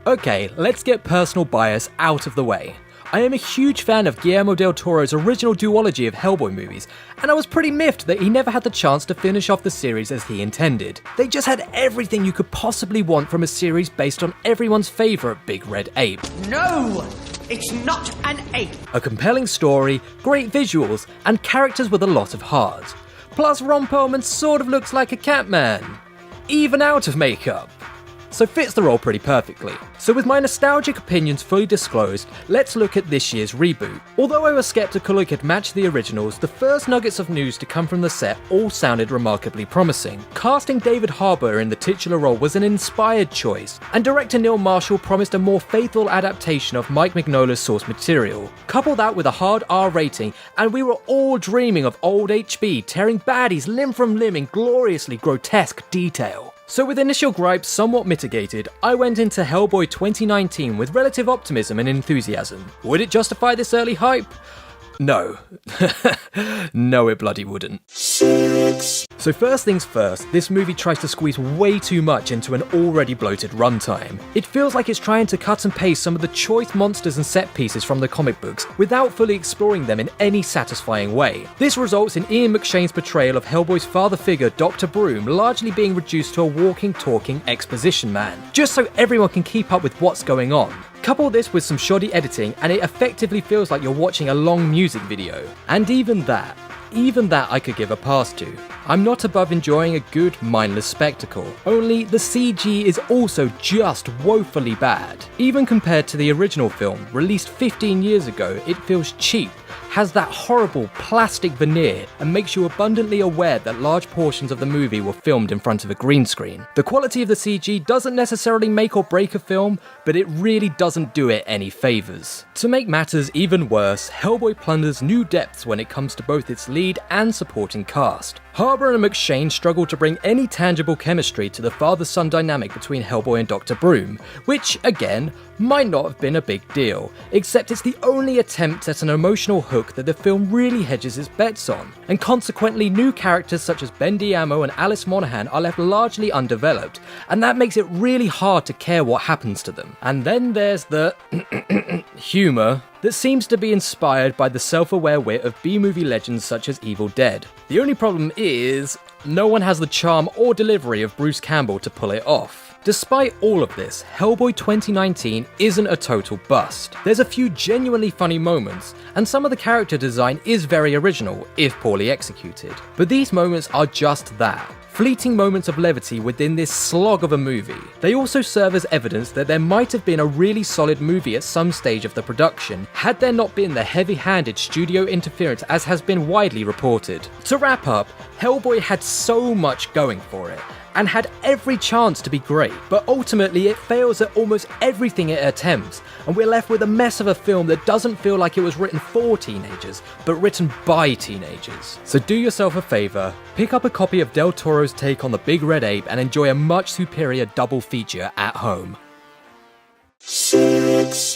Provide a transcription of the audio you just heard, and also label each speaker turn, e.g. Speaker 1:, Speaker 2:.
Speaker 1: Okay, let's get personal bias out of the way. I am a huge fan of Guillermo del Toro's original duology of Hellboy movies, and I was pretty miffed that he never had the chance to finish off the series as he intended. They just had everything you could possibly want from a series based on everyone's favourite big red ape.
Speaker 2: No! It's not an ape!
Speaker 1: A compelling story, great visuals, and characters with a lot of heart. Plus Ron Perlman sort of looks like a Catman, even out of makeup. So fits the role pretty perfectly. So with my nostalgic opinions fully disclosed, let's look at this year's reboot. Although I was skeptical it could match the originals, the first nuggets of news to come from the set all sounded remarkably promising. Casting David Harbour in the titular role was an inspired choice, and director Neil Marshall promised a more faithful adaptation of Mike Mignola's source material. Couple that with a hard R rating, and we were all dreaming of old HB tearing baddies limb from limb in gloriously grotesque detail. So with initial gripes somewhat mitigated, I went into Hellboy 2019 with relative optimism and enthusiasm. Would it justify this early hype? No. No, it bloody wouldn't. CeX. So first things first, this movie tries to squeeze way too much into an already bloated runtime. It feels like it's trying to cut and paste some of the choice monsters and set pieces from the comic books without fully exploring them in any satisfying way. This results in Ian McShane's portrayal of Hellboy's father figure, Dr. Broom, largely being reduced to a walking, talking exposition man, just so everyone can keep up with what's going on. Couple this with some shoddy editing and it effectively feels like you're watching a long music video. And even that I could give a pass to. I'm not above enjoying a good, mindless spectacle, only the CG is also just woefully bad. Even compared to the original film, released 15 years ago, it feels cheap, has that horrible plastic veneer, and makes you abundantly aware that large portions of the movie were filmed in front of a green screen. The quality of the CG doesn't necessarily make or break a film, but it really doesn't do it any favours. To make matters even worse, Hellboy plunders new depths when it comes to both its lead and supporting cast. Harbour and McShane struggle to bring any tangible chemistry to the father-son dynamic between Hellboy and Dr. Broom, which, again, might not have been a big deal, except it's the only attempt at an emotional hook that the film really hedges its bets on, and consequently new characters such as Ben Diamo and Alice Monaghan are left largely undeveloped, and that makes it really hard to care what happens to them. And then there's the humour that seems to be inspired by the self-aware wit of B-movie legends such as Evil Dead. The only problem is, no one has the charm or delivery of Bruce Campbell to pull it off. Despite all of this, Hellboy 2019 isn't a total bust. There's a few genuinely funny moments, and some of the character design is very original, if poorly executed. But these moments are just that. Fleeting moments of levity within this slog of a movie. They also serve as evidence that there might have been a really solid movie at some stage of the production, had there not been the heavy-handed studio interference as has been widely reported. To wrap up, Hellboy had so much going for it, and had every chance to be great, but ultimately it fails at almost everything it attempts, and we're left with a mess of a film that doesn't feel like it was written for teenagers, but written by teenagers. So do yourself a favour, pick up a copy of Del Toro's take on the Big Red Ape and enjoy a much superior double feature at home. CeX.